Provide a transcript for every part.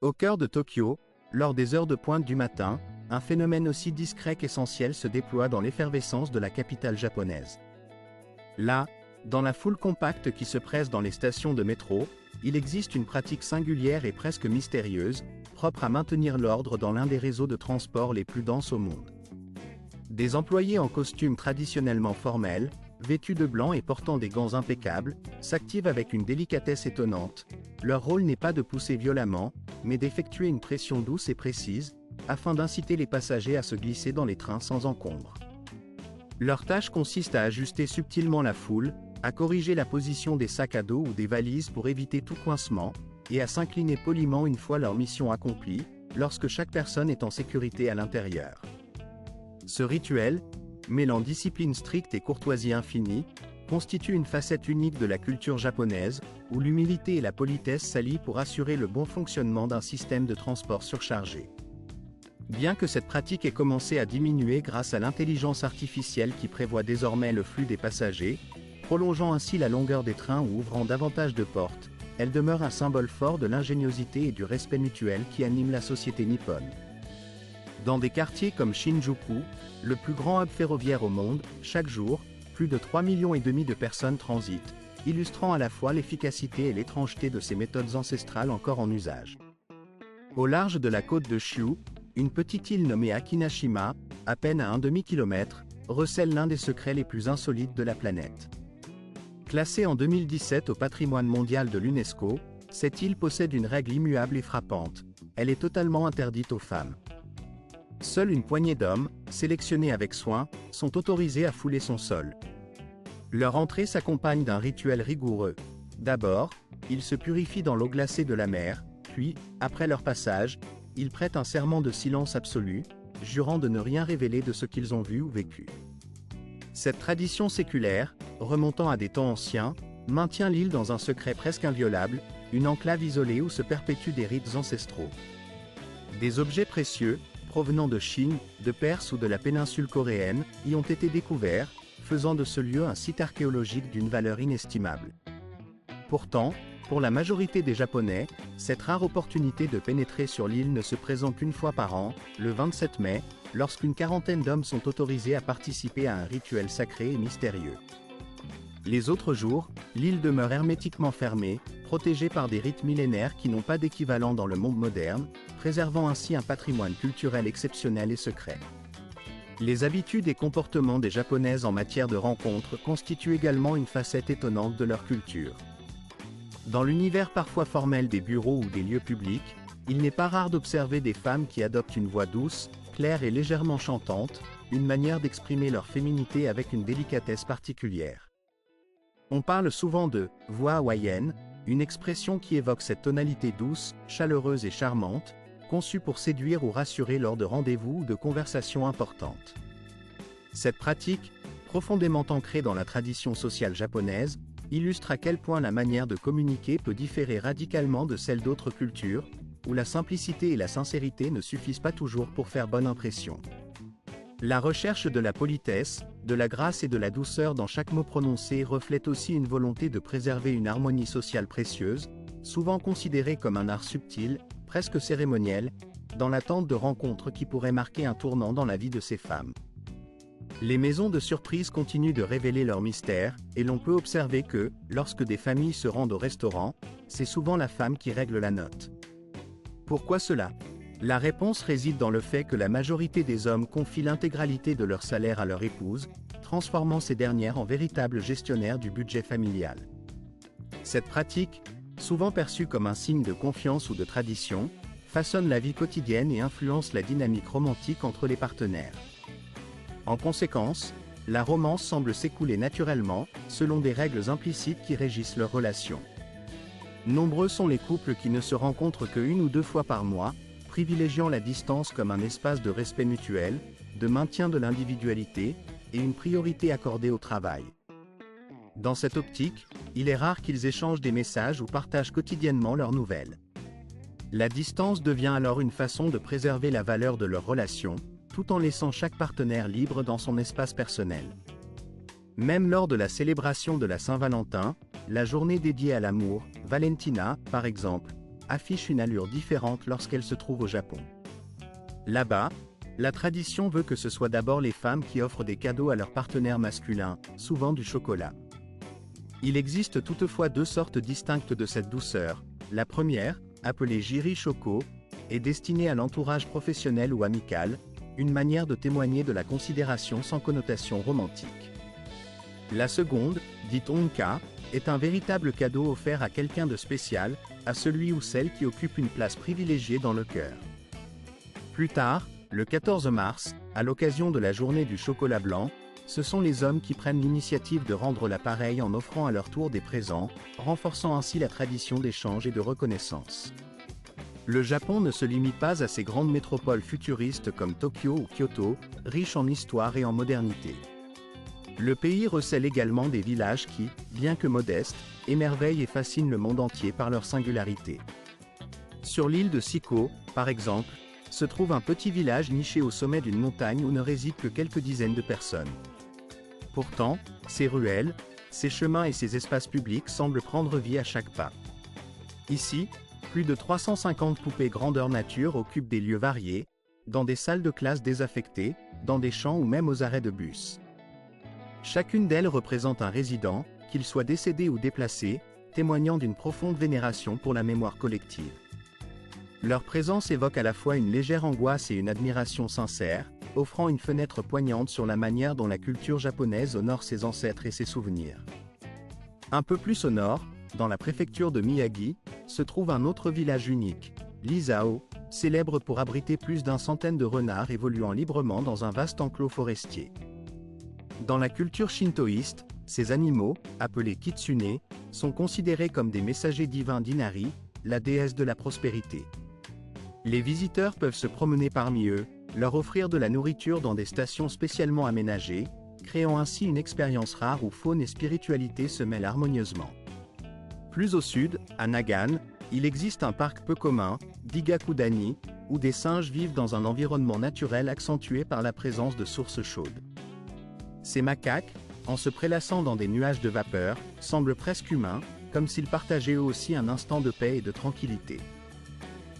Au cœur de Tokyo, lors des heures de pointe du matin, un phénomène aussi discret qu'essentiel se déploie dans l'effervescence de la capitale japonaise. Là, dans la foule compacte qui se presse dans les stations de métro, il existe une pratique singulière et presque mystérieuse, propre à maintenir l'ordre dans l'un des réseaux de transport les plus denses au monde. Des employés en costume traditionnellement formel, vêtus de blanc et portant des gants impeccables, s'activent avec une délicatesse étonnante. Leur rôle n'est pas de pousser violemment, mais d'effectuer une pression douce et précise, afin d'inciter les passagers à se glisser dans les trains sans encombre. Leur tâche consiste à ajuster subtilement la foule, à corriger la position des sacs à dos ou des valises pour éviter tout coincement, et à s'incliner poliment une fois leur mission accomplie, lorsque chaque personne est en sécurité à l'intérieur. Ce rituel, mêlant discipline stricte et courtoisie infinie, constitue une facette unique de la culture japonaise, où l'humilité et la politesse s'allient pour assurer le bon fonctionnement d'un système de transport surchargé. Bien que cette pratique ait commencé à diminuer grâce à l'intelligence artificielle qui prévoit désormais le flux des passagers, prolongeant ainsi la longueur des trains ou ouvrant davantage de portes, elle demeure un symbole fort de l'ingéniosité et du respect mutuel qui anime la société nippone. Dans des quartiers comme Shinjuku, le plus grand hub ferroviaire au monde, chaque jour, plus de 3,5 millions de personnes transitent, illustrant à la fois l'efficacité et l'étrangeté de ces méthodes ancestrales encore en usage. Au large de la côte de Shiu, une petite île nommée Akinashima, à peine à un demi-kilomètre, recèle l'un des secrets les plus insolites de la planète. Classée en 2017 au patrimoine mondial de l'UNESCO, cette île possède une règle immuable et frappante. Elle est totalement interdite aux femmes. Seule une poignée d'hommes, sélectionnés avec soin, sont autorisés à fouler son sol. Leur entrée s'accompagne d'un rituel rigoureux. D'abord, ils se purifient dans l'eau glacée de la mer, puis, après leur passage, ils prêtent un serment de silence absolu, jurant de ne rien révéler de ce qu'ils ont vu ou vécu. Cette tradition séculaire, remontant à des temps anciens, maintient l'île dans un secret presque inviolable, une enclave isolée où se perpétuent des rites ancestraux. Des objets précieux, provenant de Chine, de Perse ou de la péninsule coréenne, y ont été découverts, faisant de ce lieu un site archéologique d'une valeur inestimable. Pourtant, pour la majorité des Japonais, cette rare opportunité de pénétrer sur l'île ne se présente qu'une fois par an, le 27 mai, lorsqu'une quarantaine d'hommes sont autorisés à participer à un rituel sacré et mystérieux. Les autres jours, l'île demeure hermétiquement fermée, protégée par des rites millénaires qui n'ont pas d'équivalent dans le monde moderne, préservant ainsi un patrimoine culturel exceptionnel et secret. Les habitudes et comportements des Japonaises en matière de rencontres constituent également une facette étonnante de leur culture. Dans l'univers parfois formel des bureaux ou des lieux publics, il n'est pas rare d'observer des femmes qui adoptent une voix douce, claire et légèrement chantante, une manière d'exprimer leur féminité avec une délicatesse particulière. On parle souvent de « voix hawaïenne », une expression qui évoque cette tonalité douce, chaleureuse et charmante, conçue pour séduire ou rassurer lors de rendez-vous ou de conversations importantes. Cette pratique, profondément ancrée dans la tradition sociale japonaise, illustre à quel point la manière de communiquer peut différer radicalement de celle d'autres cultures, où la simplicité et la sincérité ne suffisent pas toujours pour faire bonne impression. La recherche de la politesse, de la grâce et de la douceur dans chaque mot prononcé reflète aussi une volonté de préserver une harmonie sociale précieuse, souvent considérée comme un art subtil, presque cérémoniel, dans l'attente de rencontres qui pourraient marquer un tournant dans la vie de ces femmes. Les maisons de surprise continuent de révéler leurs mystères, et l'on peut observer que, lorsque des familles se rendent au restaurant, c'est souvent la femme qui règle la note. Pourquoi cela ? La réponse réside dans le fait que la majorité des hommes confient l'intégralité de leur salaire à leur épouse, transformant ces dernières en véritables gestionnaires du budget familial. Cette pratique, souvent perçue comme un signe de confiance ou de tradition, façonne la vie quotidienne et influence la dynamique romantique entre les partenaires. En conséquence, la romance semble s'écouler naturellement, selon des règles implicites qui régissent leurs relations. Nombreux sont les couples qui ne se rencontrent que 1 ou 2 fois par mois, privilégiant la distance comme un espace de respect mutuel, de maintien de l'individualité, et une priorité accordée au travail. Dans cette optique, il est rare qu'ils échangent des messages ou partagent quotidiennement leurs nouvelles. La distance devient alors une façon de préserver la valeur de leur relation, tout en laissant chaque partenaire libre dans son espace personnel. Même lors de la célébration de la Saint-Valentin, la journée dédiée à l'amour, Valentina, par exemple, affiche une allure différente lorsqu'elle se trouve au Japon. Là-bas, la tradition veut que ce soit d'abord les femmes qui offrent des cadeaux à leurs partenaires masculins, souvent du chocolat. Il existe toutefois deux sortes distinctes de cette douceur. La première, appelée Jiri Shoko, est destinée à l'entourage professionnel ou amical, une manière de témoigner de la considération sans connotation romantique. La seconde, dite Onka, est un véritable cadeau offert à quelqu'un de spécial, à celui ou celle qui occupe une place privilégiée dans le cœur. Plus tard, le 14 mars, à l'occasion de la journée du chocolat blanc, ce sont les hommes qui prennent l'initiative de rendre l'appareil en offrant à leur tour des présents, renforçant ainsi la tradition d'échange et de reconnaissance. Le Japon ne se limite pas à ces grandes métropoles futuristes comme Tokyo ou Kyoto, riches en histoire et en modernité. Le pays recèle également des villages qui, bien que modestes, émerveillent et fascinent le monde entier par leur singularité. Sur l'île de Siko, par exemple, se trouve un petit village niché au sommet d'une montagne où ne résident que quelques dizaines de personnes. Pourtant, ces ruelles, ces chemins et ces espaces publics semblent prendre vie à chaque pas. Ici, plus de 350 poupées grandeur nature occupent des lieux variés, dans des salles de classe désaffectées, dans des champs ou même aux arrêts de bus. Chacune d'elles représente un résident, qu'il soit décédé ou déplacé, témoignant d'une profonde vénération pour la mémoire collective. Leur présence évoque à la fois une légère angoisse et une admiration sincère, offrant une fenêtre poignante sur la manière dont la culture japonaise honore ses ancêtres et ses souvenirs. Un peu plus au nord, dans la préfecture de Miyagi, se trouve un autre village unique, l'Isao, célèbre pour abriter plus d'100 de renards évoluant librement dans un vaste enclos forestier. Dans la culture shintoïste, ces animaux, appelés kitsune, sont considérés comme des messagers divins d'Inari, la déesse de la prospérité. Les visiteurs peuvent se promener parmi eux, leur offrir de la nourriture dans des stations spécialement aménagées, créant ainsi une expérience rare où faune et spiritualité se mêlent harmonieusement. Plus au sud, à Nagano, il existe un parc peu commun, d'Igakudani, où des singes vivent dans un environnement naturel accentué par la présence de sources chaudes. Ces macaques, en se prélassant dans des nuages de vapeur, semblent presque humains, comme s'ils partageaient eux aussi un instant de paix et de tranquillité.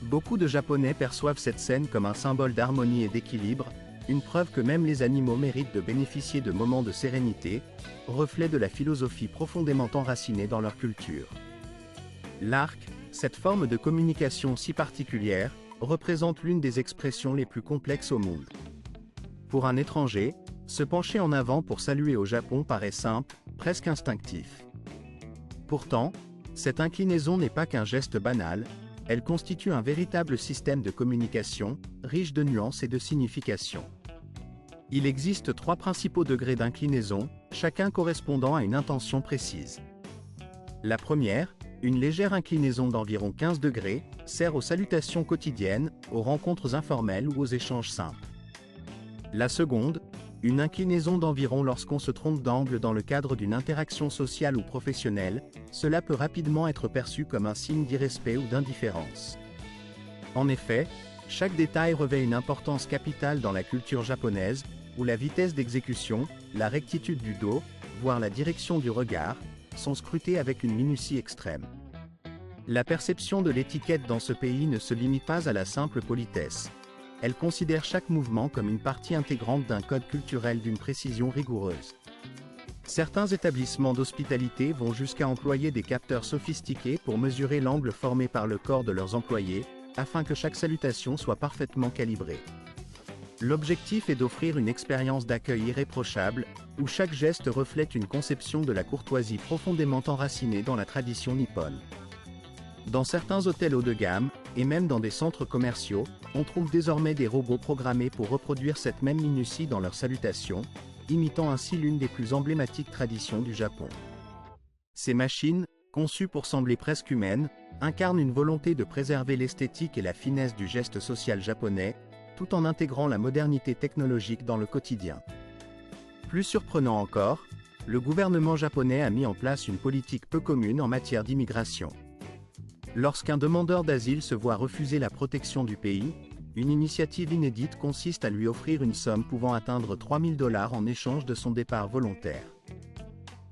Beaucoup de Japonais perçoivent cette scène comme un symbole d'harmonie et d'équilibre, une preuve que même les animaux méritent de bénéficier de moments de sérénité, reflet de la philosophie profondément enracinée dans leur culture. L'arc, cette forme de communication si particulière, représente l'une des expressions les plus complexes au monde. Pour un étranger, se pencher en avant pour saluer au Japon paraît simple, presque instinctif. Pourtant, cette inclinaison n'est pas qu'un geste banal, elle constitue un véritable système de communication, riche de nuances et de significations. Il existe 3 principaux degrés d'inclinaison, chacun correspondant à une intention précise. La première, une légère inclinaison d'environ 15 degrés, sert aux salutations quotidiennes, aux rencontres informelles ou aux échanges simples. La seconde, une inclinaison d'environ lorsqu'on se trompe d'angle dans le cadre d'une interaction sociale ou professionnelle, cela peut rapidement être perçu comme un signe d'irrespect ou d'indifférence. En effet, chaque détail revêt une importance capitale dans la culture japonaise, où la vitesse d'exécution, la rectitude du dos, voire la direction du regard, sont scrutées avec une minutie extrême. La perception de l'étiquette dans ce pays ne se limite pas à la simple politesse. Elle considère chaque mouvement comme une partie intégrante d'un code culturel d'une précision rigoureuse. Certains établissements d'hospitalité vont jusqu'à employer des capteurs sophistiqués pour mesurer l'angle formé par le corps de leurs employés, afin que chaque salutation soit parfaitement calibrée. L'objectif est d'offrir une expérience d'accueil irréprochable, où chaque geste reflète une conception de la courtoisie profondément enracinée dans la tradition nippone. Dans certains hôtels haut de gamme, et même dans des centres commerciaux, on trouve désormais des robots programmés pour reproduire cette même minutie dans leurs salutations, imitant ainsi l'une des plus emblématiques traditions du Japon. Ces machines, conçues pour sembler presque humaines, incarnent une volonté de préserver l'esthétique et la finesse du geste social japonais, tout en intégrant la modernité technologique dans le quotidien. Plus surprenant encore, le gouvernement japonais a mis en place une politique peu commune en matière d'immigration. Lorsqu'un demandeur d'asile se voit refuser la protection du pays, une initiative inédite consiste à lui offrir une somme pouvant atteindre $3000 en échange de son départ volontaire.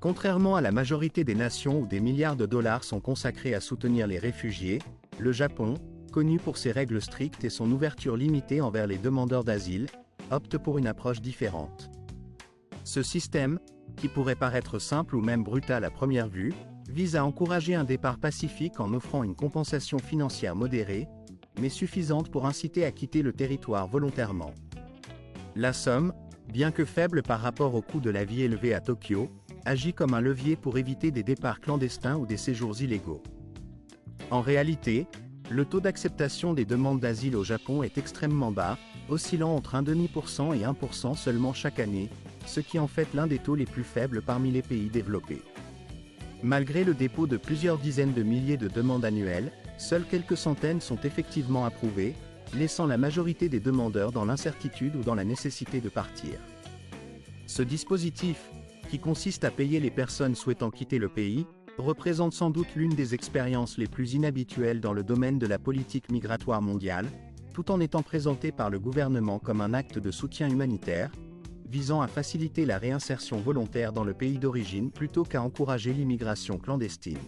Contrairement à la majorité des nations où des milliards de dollars sont consacrés à soutenir les réfugiés, le Japon, connu pour ses règles strictes et son ouverture limitée envers les demandeurs d'asile, opte pour une approche différente. Ce système, qui pourrait paraître simple ou même brutal à première vue, vise à encourager un départ pacifique en offrant une compensation financière modérée, mais suffisante pour inciter à quitter le territoire volontairement. La somme, bien que faible par rapport au coût de la vie élevé à Tokyo, agit comme un levier pour éviter des départs clandestins ou des séjours illégaux. En réalité, le taux d'acceptation des demandes d'asile au Japon est extrêmement bas, oscillant entre 0,5% et 1% seulement chaque année, ce qui en fait l'un des taux les plus faibles parmi les pays développés. Malgré le dépôt de plusieurs dizaines de milliers de demandes annuelles, seules quelques centaines sont effectivement approuvées, laissant la majorité des demandeurs dans l'incertitude ou dans la nécessité de partir. Ce dispositif, qui consiste à payer les personnes souhaitant quitter le pays, représente sans doute l'une des expériences les plus inhabituelles dans le domaine de la politique migratoire mondiale, tout en étant présenté par le gouvernement comme un acte de soutien humanitaire, visant à faciliter la réinsertion volontaire dans le pays d'origine plutôt qu'à encourager l'immigration clandestine.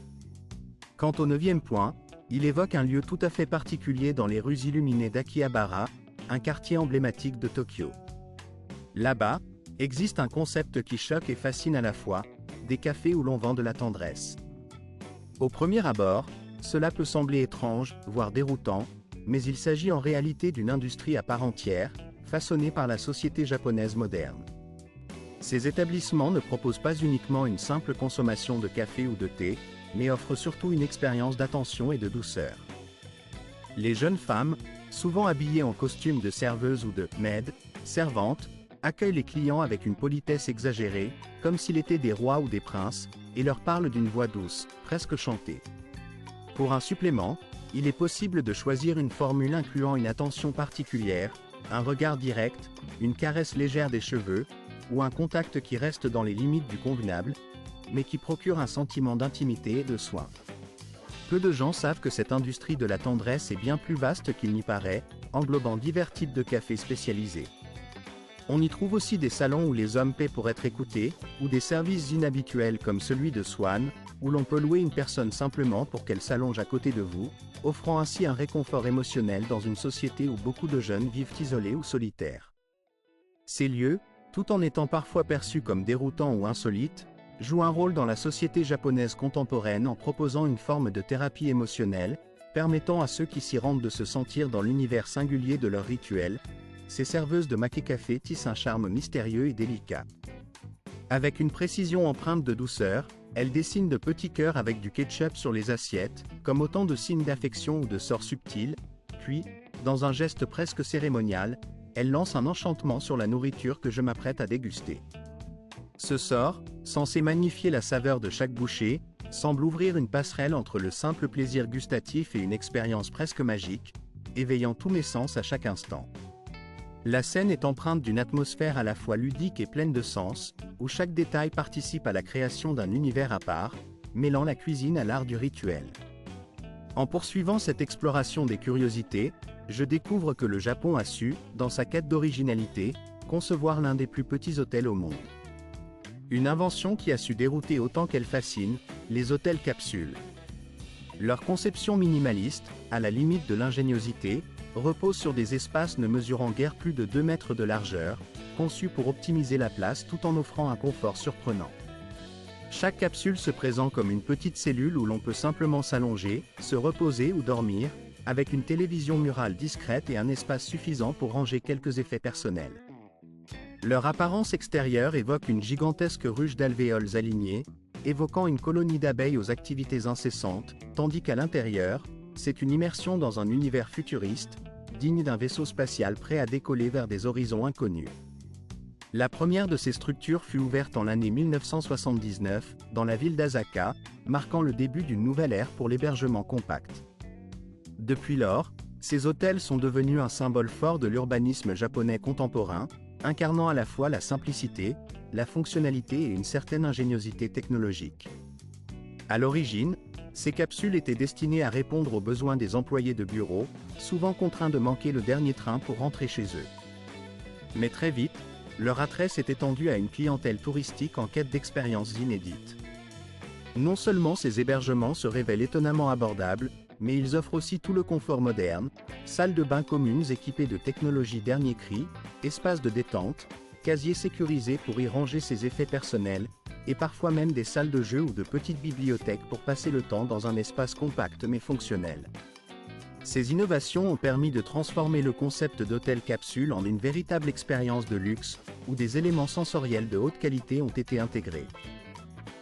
Quant au 9e point, il évoque un lieu tout à fait particulier dans les rues illuminées d'Akihabara, un quartier emblématique de Tokyo. Là-bas, existe un concept qui choque et fascine à la fois, des cafés où l'on vend de la tendresse. Au premier abord, cela peut sembler étrange, voire déroutant, mais il s'agit en réalité d'une industrie à part entière, façonnée par la société japonaise moderne. Ces établissements ne proposent pas uniquement une simple consommation de café ou de thé, mais offrent surtout une expérience d'attention et de douceur. Les jeunes femmes, souvent habillées en costume de serveuse ou de maid, servante, accueillent les clients avec une politesse exagérée, comme s'ils étaient des rois ou des princes, et leur parlent d'une voix douce, presque chantée. Pour un supplément, il est possible de choisir une formule incluant une attention particulière, un regard direct, une caresse légère des cheveux, ou un contact qui reste dans les limites du convenable, mais qui procure un sentiment d'intimité et de soin. Peu de gens savent que cette industrie de la tendresse est bien plus vaste qu'il n'y paraît, englobant divers types de cafés spécialisés. On y trouve aussi des salons où les hommes paient pour être écoutés, ou des services inhabituels comme celui de Swan, où l'on peut louer une personne simplement pour qu'elle s'allonge à côté de vous, offrant ainsi un réconfort émotionnel dans une société où beaucoup de jeunes vivent isolés ou solitaires. Ces lieux, tout en étant parfois perçus comme déroutants ou insolites, jouent un rôle dans la société japonaise contemporaine en proposant une forme de thérapie émotionnelle, permettant à ceux qui s'y rendent de se sentir dans l'univers singulier de leur rituel. Ces serveuses de maké café tissent un charme mystérieux et délicat. Avec une précision empreinte de douceur, elles dessinent de petits cœurs avec du ketchup sur les assiettes, comme autant de signes d'affection ou de sorts subtils, puis, dans un geste presque cérémonial, elles lancent un enchantement sur la nourriture que je m'apprête à déguster. Ce sort, censé magnifier la saveur de chaque bouchée, semble ouvrir une passerelle entre le simple plaisir gustatif et une expérience presque magique, éveillant tous mes sens à chaque instant. La scène est empreinte d'une atmosphère à la fois ludique et pleine de sens, où chaque détail participe à la création d'un univers à part, mêlant la cuisine à l'art du rituel. En poursuivant cette exploration des curiosités, je découvre que le Japon a su, dans sa quête d'originalité, concevoir l'un des plus petits hôtels au monde. Une invention qui a su dérouter autant qu'elle fascine, les hôtels capsules. Leur conception minimaliste, à la limite de l'ingéniosité, repose sur des espaces ne mesurant guère plus de 2 mètres de largeur, conçus pour optimiser la place tout en offrant un confort surprenant. Chaque capsule se présente comme une petite cellule où l'on peut simplement s'allonger, se reposer ou dormir, avec une télévision murale discrète et un espace suffisant pour ranger quelques effets personnels. Leur apparence extérieure évoque une gigantesque ruche d'alvéoles alignés, évoquant une colonie d'abeilles aux activités incessantes, tandis qu'à l'intérieur, c'est une immersion dans un univers futuriste, digne d'un vaisseau spatial prêt à décoller vers des horizons inconnus. La première de ces structures fut ouverte en l'année 1979, dans la ville d'Asaka, marquant le début d'une nouvelle ère pour l'hébergement compact. Depuis lors, ces hôtels sont devenus un symbole fort de l'urbanisme japonais contemporain, incarnant à la fois la simplicité, la fonctionnalité et une certaine ingéniosité technologique. À l'origine, ces capsules étaient destinées à répondre aux besoins des employés de bureau, souvent contraints de manquer le dernier train pour rentrer chez eux. Mais très vite, leur attrait s'est étendu à une clientèle touristique en quête d'expériences inédites. Non seulement ces hébergements se révèlent étonnamment abordables, mais ils offrent aussi tout le confort moderne, salles de bain communes équipées de technologies dernier cri, espaces de détente, casiers sécurisés pour y ranger ses effets personnels, et parfois même des salles de jeux ou de petites bibliothèques pour passer le temps dans un espace compact mais fonctionnel. Ces innovations ont permis de transformer le concept d'hôtel capsule en une véritable expérience de luxe, où des éléments sensoriels de haute qualité ont été intégrés.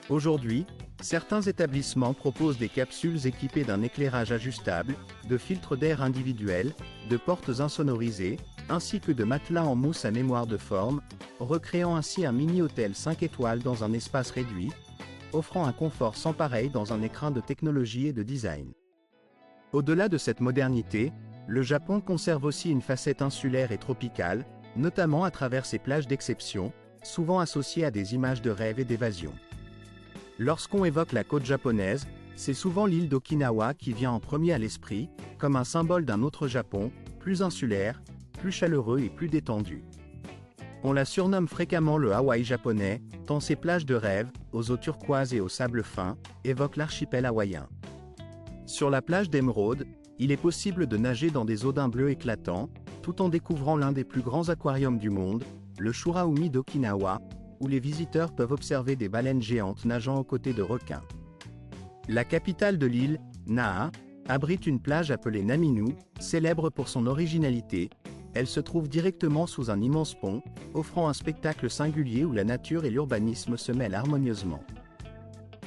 Aujourd'hui, certains établissements proposent des capsules équipées d'un éclairage ajustable, de filtres d'air individuels, de portes insonorisées, ainsi que de matelas en mousse à mémoire de forme, recréant ainsi un mini-hôtel 5 étoiles dans un espace réduit, offrant un confort sans pareil dans un écrin de technologie et de design. Au-delà de cette modernité, le Japon conserve aussi une facette insulaire et tropicale, notamment à travers ses plages d'exception, souvent associées à des images de rêve et d'évasion. Lorsqu'on évoque la côte japonaise, c'est souvent l'île d'Okinawa qui vient en premier à l'esprit, comme un symbole d'un autre Japon, plus insulaire, plus chaleureux et plus détendu. On la surnomme fréquemment le Hawaï japonais, tant ses plages de rêve, aux eaux turquoises et au sable fin, évoquent l'archipel hawaïen. Sur la plage d'Emeraude, il est possible de nager dans des eaux d'un bleu éclatant, tout en découvrant l'un des plus grands aquariums du monde, le Shuraumi d'Okinawa, où les visiteurs peuvent observer des baleines géantes nageant aux côtés de requins. La capitale de l'île, Naha, abrite une plage appelée Naminu, célèbre pour son originalité. Elle se trouve directement sous un immense pont, offrant un spectacle singulier où la nature et l'urbanisme se mêlent harmonieusement.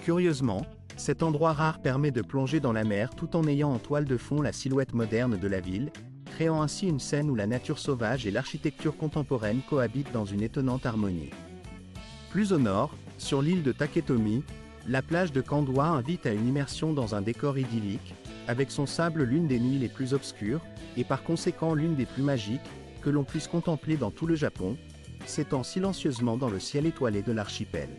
Curieusement, cet endroit rare permet de plonger dans la mer tout en ayant en toile de fond la silhouette moderne de la ville, créant ainsi une scène où la nature sauvage et l'architecture contemporaine cohabitent dans une étonnante harmonie. Plus au nord, sur l'île de Taketomi, la plage de Kandwa invite à une immersion dans un décor idyllique, avec son sable l'une des nuits les plus obscures, et par conséquent l'une des plus magiques, que l'on puisse contempler dans tout le Japon, s'étend silencieusement dans le ciel étoilé de l'archipel.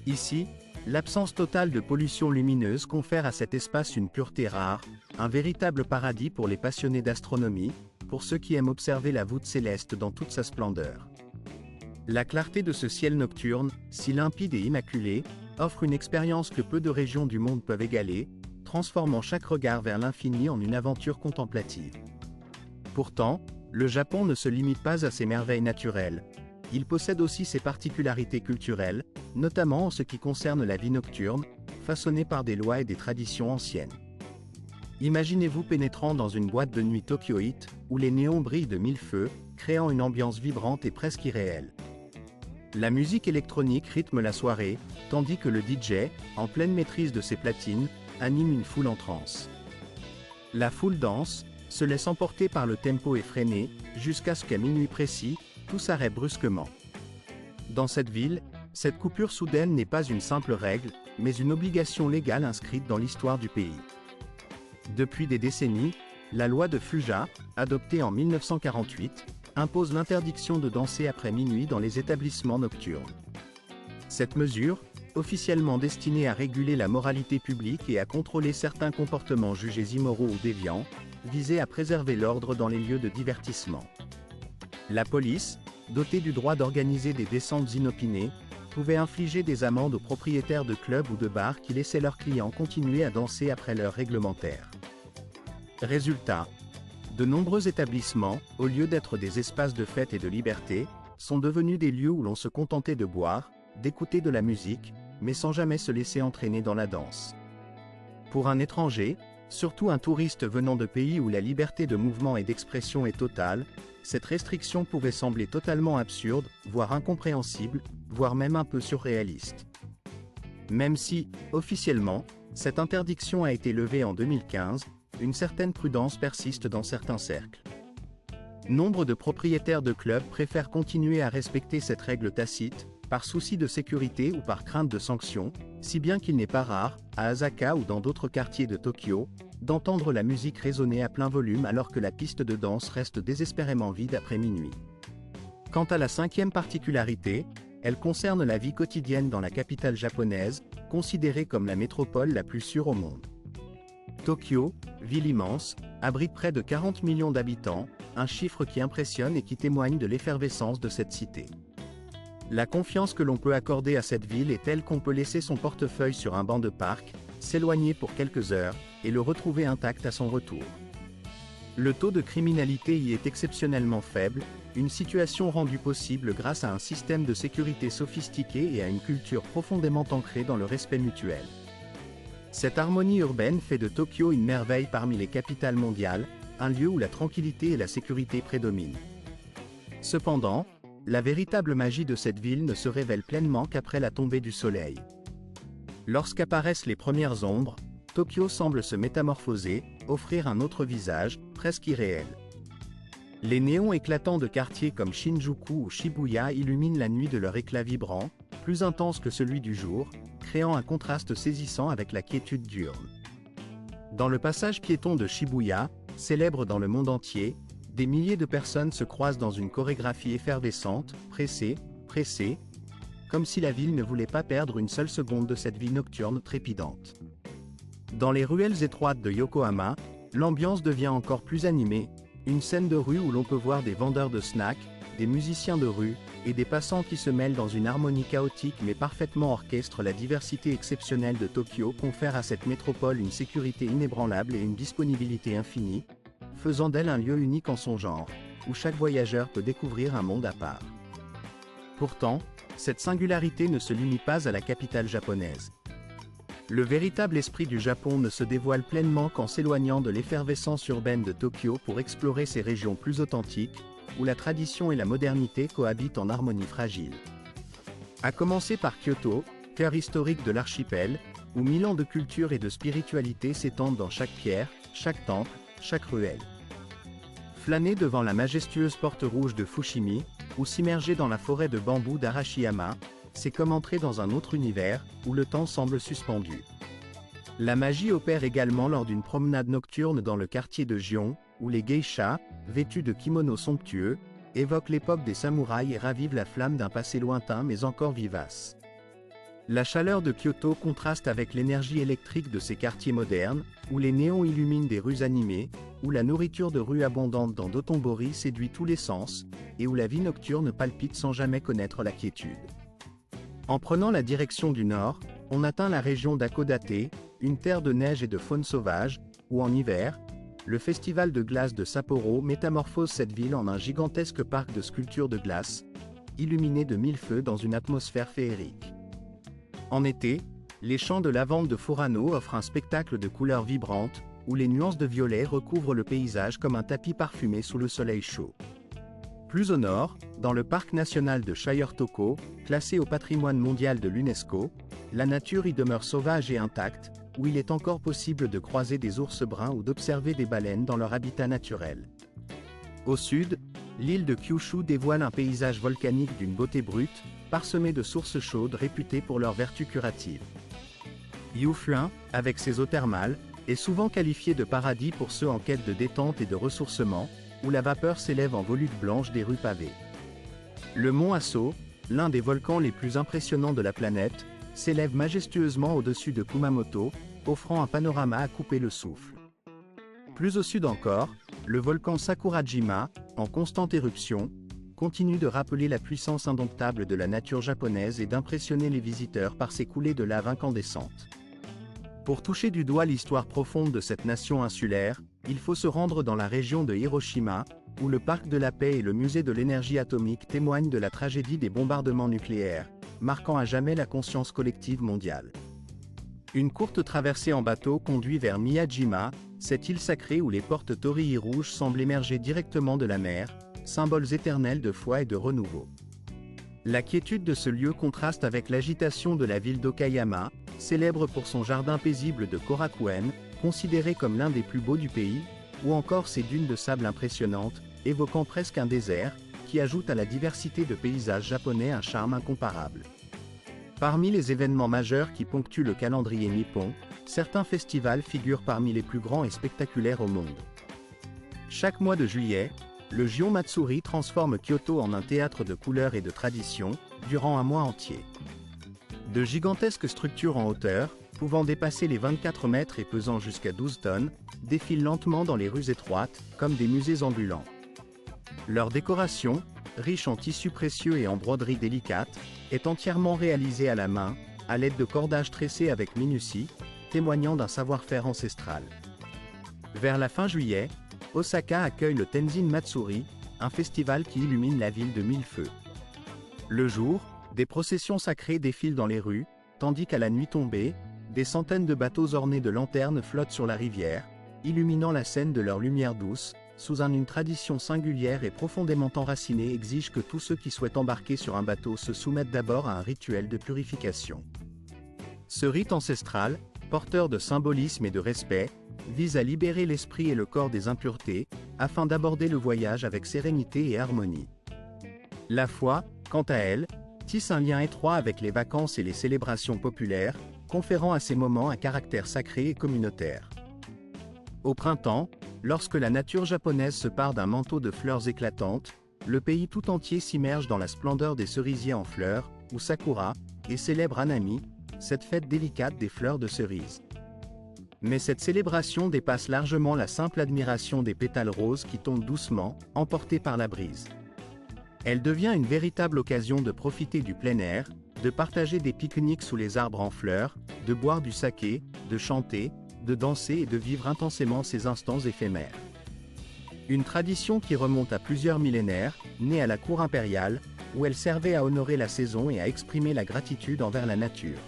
Ici, l'absence totale de pollution lumineuse confère à cet espace une pureté rare, un véritable paradis pour les passionnés d'astronomie, pour ceux qui aiment observer la voûte céleste dans toute sa splendeur. La clarté de ce ciel nocturne, si limpide et immaculé, offre une expérience que peu de régions du monde peuvent égaler, transformant chaque regard vers l'infini en une aventure contemplative. Pourtant, le Japon ne se limite pas à ses merveilles naturelles. Il possède aussi ses particularités culturelles, notamment en ce qui concerne la vie nocturne, façonnée par des lois et des traditions anciennes. Imaginez-vous pénétrant dans une boîte de nuit tokyoïte, où les néons brillent de mille feux, créant une ambiance vibrante et presque irréelle. La musique électronique rythme la soirée, tandis que le DJ, en pleine maîtrise de ses platines, anime une foule en transe. La foule danse, se laisse emporter par le tempo effréné, jusqu'à ce qu'à minuit précis, tout s'arrête brusquement. Dans cette ville, cette coupure soudaine n'est pas une simple règle, mais une obligation légale inscrite dans l'histoire du pays. Depuis des décennies, la loi de Fuja, adoptée en 1948, impose l'interdiction de danser après minuit dans les établissements nocturnes. Cette mesure, officiellement destinée à réguler la moralité publique et à contrôler certains comportements jugés immoraux ou déviants, visait à préserver l'ordre dans les lieux de divertissement. La police, dotée du droit d'organiser des descentes inopinées, pouvait infliger des amendes aux propriétaires de clubs ou de bars qui laissaient leurs clients continuer à danser après l'heure réglementaire. Résultat, de nombreux établissements, au lieu d'être des espaces de fête et de liberté, sont devenus des lieux où l'on se contentait de boire, d'écouter de la musique, mais sans jamais se laisser entraîner dans la danse. Pour un étranger, surtout un touriste venant de pays où la liberté de mouvement et d'expression est totale, cette restriction pouvait sembler totalement absurde, voire incompréhensible, voire même un peu surréaliste. Même si, officiellement, cette interdiction a été levée en 2015, une certaine prudence persiste dans certains cercles. Nombre de propriétaires de clubs préfèrent continuer à respecter cette règle tacite, par souci de sécurité ou par crainte de sanctions, si bien qu'il n'est pas rare, à Asaka ou dans d'autres quartiers de Tokyo, d'entendre la musique résonner à plein volume alors que la piste de danse reste désespérément vide après minuit. Quant à la cinquième particularité, elle concerne la vie quotidienne dans la capitale japonaise, considérée comme la métropole la plus sûre au monde. Tokyo, ville immense, abrite près de 40 millions d'habitants, un chiffre qui impressionne et qui témoigne de l'effervescence de cette cité. La confiance que l'on peut accorder à cette ville est telle qu'on peut laisser son portefeuille sur un banc de parc, s'éloigner pour quelques heures, et le retrouver intact à son retour. Le taux de criminalité y est exceptionnellement faible, une situation rendue possible grâce à un système de sécurité sophistiqué et à une culture profondément ancrée dans le respect mutuel. Cette harmonie urbaine fait de Tokyo une merveille parmi les capitales mondiales, un lieu où la tranquillité et la sécurité prédominent. Cependant, la véritable magie de cette ville ne se révèle pleinement qu'après la tombée du soleil. Lorsqu'apparaissent les premières ombres, Tokyo semble se métamorphoser, offrir un autre visage, presque irréel. Les néons éclatants de quartiers comme Shinjuku ou Shibuya illuminent la nuit de leur éclat vibrant, plus intense que celui du jour, créant un contraste saisissant avec la quiétude diurne. Dans le passage piéton de Shibuya, célèbre dans le monde entier, des milliers de personnes se croisent dans une chorégraphie effervescente, pressée, comme si la ville ne voulait pas perdre une seule seconde de cette vie nocturne trépidante. Dans les ruelles étroites de Yokohama, l'ambiance devient encore plus animée, une scène de rue où l'on peut voir des vendeurs de snacks, des musiciens de rue, et des passants qui se mêlent dans une harmonie chaotique mais parfaitement orchestre. La diversité exceptionnelle de Tokyo confère à cette métropole une sécurité inébranlable et une disponibilité infinie, faisant d'elle un lieu unique en son genre, où chaque voyageur peut découvrir un monde à part. Pourtant, cette singularité ne se limite pas à la capitale japonaise. Le véritable esprit du Japon ne se dévoile pleinement qu'en s'éloignant de l'effervescence urbaine de Tokyo pour explorer ces régions plus authentiques, où la tradition et la modernité cohabitent en harmonie fragile. À commencer par Kyoto, cœur historique de l'archipel, où 1000 ans de culture et de spiritualité s'étendent dans chaque pierre, chaque temple, chaque ruelle. Flâner devant la majestueuse porte rouge de Fushimi, ou s'immerger dans la forêt de bambous d'Arashiyama, c'est comme entrer dans un autre univers, où le temps semble suspendu. La magie opère également lors d'une promenade nocturne dans le quartier de Gion, où les geishas, vêtus de kimonos somptueux, évoquent l'époque des samouraïs et ravivent la flamme d'un passé lointain mais encore vivace. La chaleur de Kyoto contraste avec l'énergie électrique de ces quartiers modernes, où les néons illuminent des rues animées, où la nourriture de rue abondante dans Dotonbori séduit tous les sens, et où la vie nocturne palpite sans jamais connaître la quiétude. En prenant la direction du nord, on atteint la région d'Hakodate, une terre de neige et de faune sauvage, où en hiver, le festival de glace de Sapporo métamorphose cette ville en un gigantesque parc de sculptures de glace, illuminé de 1000 feux dans une atmosphère féerique. En été, les champs de lavande de Furano offrent un spectacle de couleurs vibrantes, où les nuances de violet recouvrent le paysage comme un tapis parfumé sous le soleil chaud. Plus au nord, dans le parc national de Shire-Toko, classé au patrimoine mondial de l'UNESCO, la nature y demeure sauvage et intacte, où il est encore possible de croiser des ours bruns ou d'observer des baleines dans leur habitat naturel. Au sud, l'île de Kyushu dévoile un paysage volcanique d'une beauté brute, parsemé de sources chaudes réputées pour leurs vertus curatives. Yufuin, avec ses eaux thermales, est souvent qualifié de paradis pour ceux en quête de détente et de ressourcement, où la vapeur s'élève en volutes blanches des rues pavées. Le mont Aso, l'un des volcans les plus impressionnants de la planète, s'élève majestueusement au-dessus de Kumamoto, offrant un panorama à couper le souffle. Plus au sud encore, le volcan Sakurajima, en constante éruption, continue de rappeler la puissance indomptable de la nature japonaise et d'impressionner les visiteurs par ses coulées de lave incandescentes. Pour toucher du doigt l'histoire profonde de cette nation insulaire, il faut se rendre dans la région de Hiroshima, où le Parc de la Paix et le Musée de l'énergie atomique témoignent de la tragédie des bombardements nucléaires, marquant à jamais la conscience collective mondiale. Une courte traversée en bateau conduit vers Miyajima, cette île sacrée où les portes Torii rouges semblent émerger directement de la mer, symboles éternels de foi et de renouveau. La quiétude de ce lieu contraste avec l'agitation de la ville d'Okayama, célèbre pour son jardin paisible de Korakuen, considéré comme l'un des plus beaux du pays, ou encore ses dunes de sable impressionnantes, évoquant presque un désert, qui ajoute à la diversité de paysages japonais un charme incomparable. Parmi les événements majeurs qui ponctuent le calendrier nippon, certains festivals figurent parmi les plus grands et spectaculaires au monde. Chaque mois de juillet, le Gion Matsuri transforme Kyoto en un théâtre de couleurs et de traditions, durant un mois entier. De gigantesques structures en hauteur, pouvant dépasser les 24 mètres et pesant jusqu'à 12 tonnes, défilent lentement dans les rues étroites, comme des musées ambulants. Leur décoration, riche en tissus précieux et en broderies délicates, est entièrement réalisée à la main, à l'aide de cordages tressés avec minutie, témoignant d'un savoir-faire ancestral. Vers la fin juillet, Osaka accueille le Tenzin Matsuri, un festival qui illumine la ville de mille feux. Le jour, des processions sacrées défilent dans les rues, tandis qu'à la nuit tombée, des centaines de bateaux ornés de lanternes flottent sur la rivière, illuminant la scène de leur lumière douce, une tradition singulière et profondément enracinée exige que tous ceux qui souhaitent embarquer sur un bateau se soumettent d'abord à un rituel de purification. Ce rite ancestral, porteur de symbolisme et de respect, vise à libérer l'esprit et le corps des impuretés, afin d'aborder le voyage avec sérénité et harmonie. La foi, quant à elle, tisse un lien étroit avec les vacances et les célébrations populaires, conférant à ces moments un caractère sacré et communautaire. Au printemps, lorsque la nature japonaise se pare d'un manteau de fleurs éclatantes, le pays tout entier s'immerge dans la splendeur des cerisiers en fleurs, ou sakura, et célèbre Hanami, cette fête délicate des fleurs de cerise. Mais cette célébration dépasse largement la simple admiration des pétales roses qui tombent doucement, emportés par la brise. Elle devient une véritable occasion de profiter du plein air, de partager des pique-niques sous les arbres en fleurs, de boire du saké, de chanter, de danser et de vivre intensément ces instants éphémères. Une tradition qui remonte à plusieurs millénaires, née à la cour impériale, où elle servait à honorer la saison et à exprimer la gratitude envers la nature.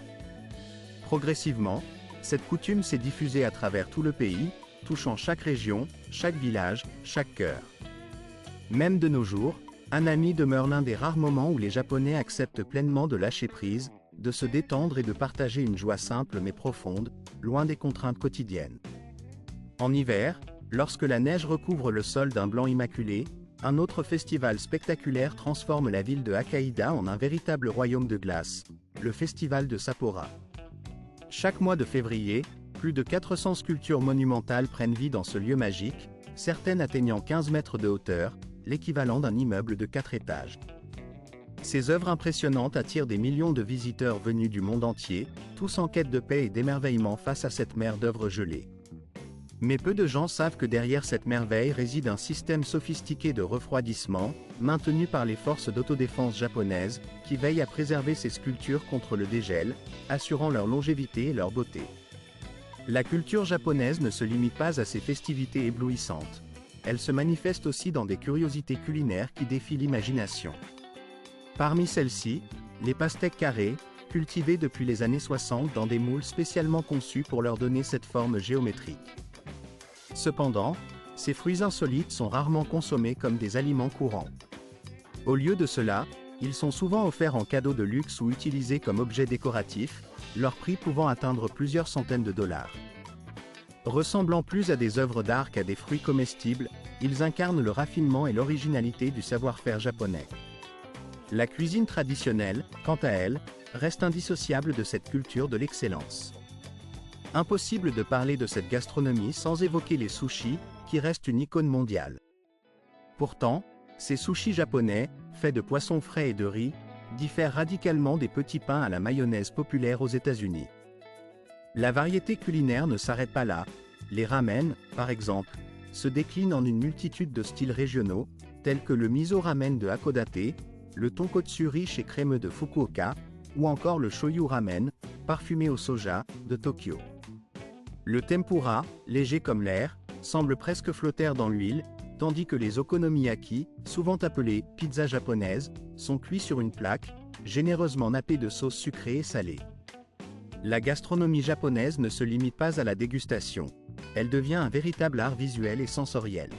Progressivement, cette coutume s'est diffusée à travers tout le pays, touchant chaque région, chaque village, chaque cœur. Même de nos jours, Hanami demeure l'un des rares moments où les Japonais acceptent pleinement de lâcher prise, de se détendre et de partager une joie simple mais profonde, loin des contraintes quotidiennes. En hiver, lorsque la neige recouvre le sol d'un blanc immaculé, un autre festival spectaculaire transforme la ville de Hokkaido en un véritable royaume de glace, le festival de Sapporo. Chaque mois de février, plus de 400 sculptures monumentales prennent vie dans ce lieu magique, certaines atteignant 15 mètres de hauteur, l'équivalent d'un immeuble de 4 étages. Ces œuvres impressionnantes attirent des millions de visiteurs venus du monde entier, tous en quête de paix et d'émerveillement face à cette mer d'œuvres gelées. Mais peu de gens savent que derrière cette merveille réside un système sophistiqué de refroidissement, maintenu par les forces d'autodéfense japonaises, qui veillent à préserver ces sculptures contre le dégel, assurant leur longévité et leur beauté. La culture japonaise ne se limite pas à ces festivités éblouissantes. Elle se manifeste aussi dans des curiosités culinaires qui défient l'imagination. Parmi celles-ci, les pastèques carrées, cultivées depuis les années 60 dans des moules spécialement conçus pour leur donner cette forme géométrique. Cependant, ces fruits insolites sont rarement consommés comme des aliments courants. Au lieu de cela, ils sont souvent offerts en cadeau de luxe ou utilisés comme objets décoratifs, leur prix pouvant atteindre plusieurs centaines de dollars. Ressemblant plus à des œuvres d'art qu'à des fruits comestibles, ils incarnent le raffinement et l'originalité du savoir-faire japonais. La cuisine traditionnelle, quant à elle, reste indissociable de cette culture de l'excellence. Impossible de parler de cette gastronomie sans évoquer les sushis, qui restent une icône mondiale. Pourtant, ces sushis japonais, faits de poissons frais et de riz, diffèrent radicalement des petits pains à la mayonnaise populaires aux États-Unis. La variété culinaire ne s'arrête pas là. Les ramen, par exemple, se déclinent en une multitude de styles régionaux, tels que le miso ramen de Hakodate, le tonkotsu riche et crémeux de Fukuoka, ou encore le shoyu ramen, parfumé au soja, de Tokyo. Le tempura, léger comme l'air, semble presque flotter dans l'huile, tandis que les okonomiyaki, souvent appelés pizza japonaise, sont cuits sur une plaque, généreusement nappée de sauce sucrée et salée. La gastronomie japonaise ne se limite pas à la dégustation, elle devient un véritable art visuel et sensoriel.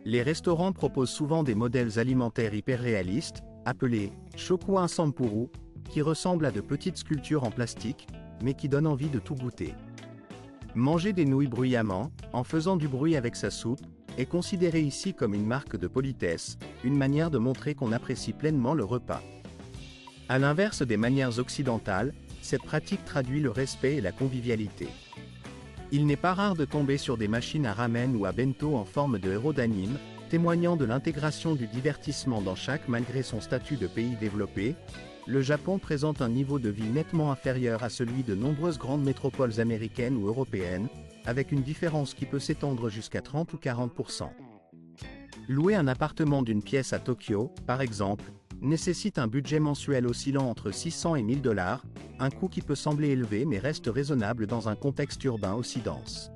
Les restaurants proposent souvent des modèles alimentaires hyper réalistes, appelés shokuin sampuru, qui ressemblent à de petites sculptures en plastique, mais qui donnent envie de tout goûter. Manger des nouilles bruyamment, en faisant du bruit avec sa soupe, est considéré ici comme une marque de politesse, une manière de montrer qu'on apprécie pleinement le repas. À l'inverse des manières occidentales, cette pratique traduit le respect et la convivialité. Il n'est pas rare de tomber sur des machines à ramen ou à bento en forme de héros d'anime, témoignant de l'intégration du divertissement dans chaque malgré son statut de pays développé. Le Japon présente un niveau de vie nettement inférieur à celui de nombreuses grandes métropoles américaines ou européennes, avec une différence qui peut s'étendre jusqu'à 30 ou 40%. Louer un appartement d'une pièce à Tokyo, par exemple, nécessite un budget mensuel oscillant entre 600 et 1000 $, un coût qui peut sembler élevé mais reste raisonnable dans un contexte urbain aussi dense.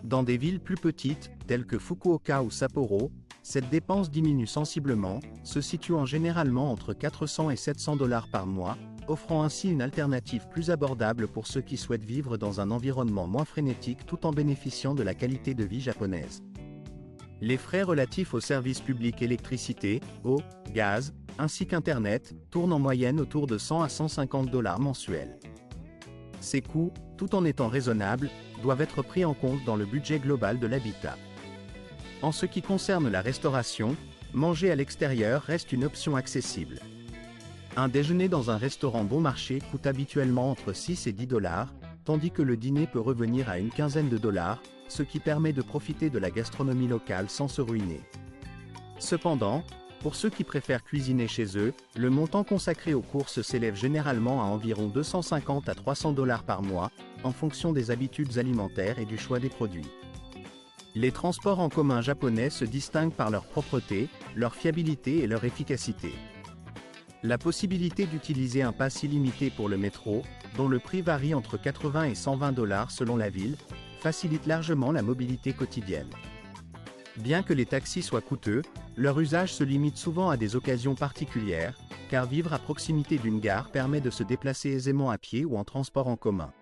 Dans des villes plus petites, telles que Fukuoka ou Sapporo, cette dépense diminue sensiblement, se situant généralement entre 400 et 700 $ par mois, offrant ainsi une alternative plus abordable pour ceux qui souhaitent vivre dans un environnement moins frénétique tout en bénéficiant de la qualité de vie japonaise. Les frais relatifs aux services publics électricité, eau, gaz, ainsi qu'Internet, tournent en moyenne autour de 100 à 150 $ mensuels. Ces coûts, tout en étant raisonnables, doivent être pris en compte dans le budget global de l'habitat. En ce qui concerne la restauration, manger à l'extérieur reste une option accessible. Un déjeuner dans un restaurant bon marché coûte habituellement entre 6 et 10 $, tandis que le dîner peut revenir à une quinzaine de $, ce qui permet de profiter de la gastronomie locale sans se ruiner. Cependant, pour ceux qui préfèrent cuisiner chez eux, le montant consacré aux courses s'élève généralement à environ 250 à 300 $ par mois, en fonction des habitudes alimentaires et du choix des produits. Les transports en commun japonais se distinguent par leur propreté, leur fiabilité et leur efficacité. La possibilité d'utiliser un pass illimité pour le métro, dont le prix varie entre 80 et 120 $ selon la ville, facilite largement la mobilité quotidienne. Bien que les taxis soient coûteux, leur usage se limite souvent à des occasions particulières, car vivre à proximité d'une gare permet de se déplacer aisément à pied ou en transport en commun.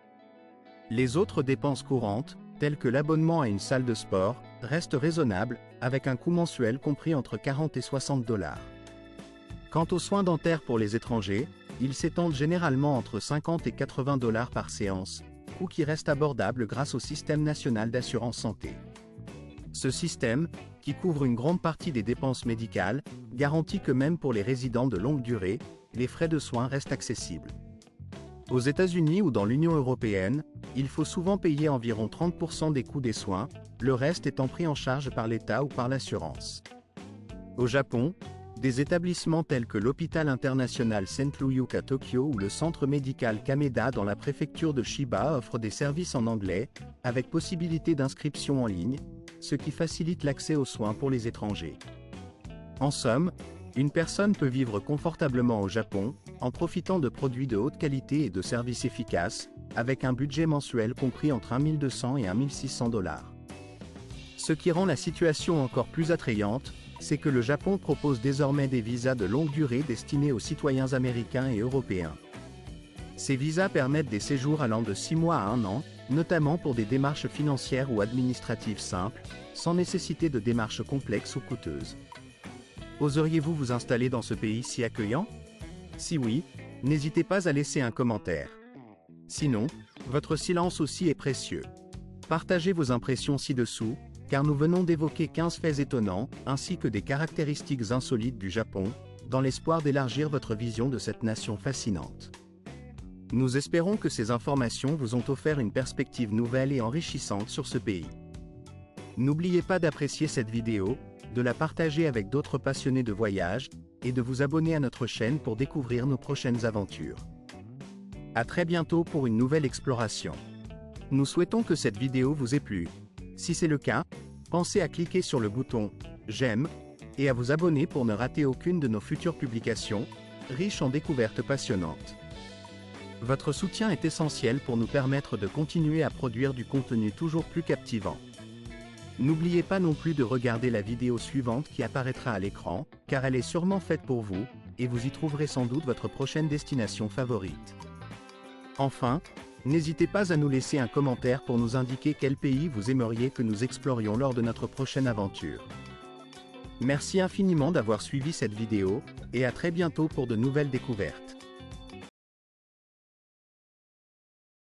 Les autres dépenses courantes, telles que l'abonnement à une salle de sport, restent raisonnables, avec un coût mensuel compris entre 40 et 60 $. Quant aux soins dentaires pour les étrangers, ils s'étendent généralement entre 50 et 80 $ par séance, coût qui reste abordable grâce au système national d'assurance santé. Ce système, qui couvre une grande partie des dépenses médicales, garantit que même pour les résidents de longue durée, les frais de soins restent accessibles. Aux États-Unis ou dans l'Union européenne, il faut souvent payer environ 30% des coûts des soins, le reste étant pris en charge par l'État ou par l'assurance. Au Japon, des établissements tels que l'hôpital international St. Luke à Tokyo ou le centre médical Kameda dans la préfecture de Chiba offrent des services en anglais, avec possibilité d'inscription en ligne, ce qui facilite l'accès aux soins pour les étrangers. En somme, une personne peut vivre confortablement au Japon, en profitant de produits de haute qualité et de services efficaces, avec un budget mensuel compris entre 1 200 et 1 600 $. Ce qui rend la situation encore plus attrayante, c'est que le Japon propose désormais des visas de longue durée destinés aux citoyens américains et européens. Ces visas permettent des séjours allant de 6 mois à 1 an, notamment pour des démarches financières ou administratives simples, sans nécessité de démarches complexes ou coûteuses. Oseriez-vous vous installer dans ce pays si accueillant? Si oui, n'hésitez pas à laisser un commentaire. Sinon, votre silence aussi est précieux. Partagez vos impressions ci-dessous, car nous venons d'évoquer 15 faits étonnants, ainsi que des caractéristiques insolites du Japon, dans l'espoir d'élargir votre vision de cette nation fascinante. Nous espérons que ces informations vous ont offert une perspective nouvelle et enrichissante sur ce pays. N'oubliez pas d'apprécier cette vidéo, de la partager avec d'autres passionnés de voyage, et de vous abonner à notre chaîne pour découvrir nos prochaines aventures. À très bientôt pour une nouvelle exploration. Nous souhaitons que cette vidéo vous ait plu. Si c'est le cas, pensez à cliquer sur le bouton « J'aime » et à vous abonner pour ne rater aucune de nos futures publications, riches en découvertes passionnantes. Votre soutien est essentiel pour nous permettre de continuer à produire du contenu toujours plus captivant. N'oubliez pas non plus de regarder la vidéo suivante qui apparaîtra à l'écran, car elle est sûrement faite pour vous, et vous y trouverez sans doute votre prochaine destination favorite. Enfin, n'hésitez pas à nous laisser un commentaire pour nous indiquer quel pays vous aimeriez que nous explorions lors de notre prochaine aventure. Merci infiniment d'avoir suivi cette vidéo, et à très bientôt pour de nouvelles découvertes.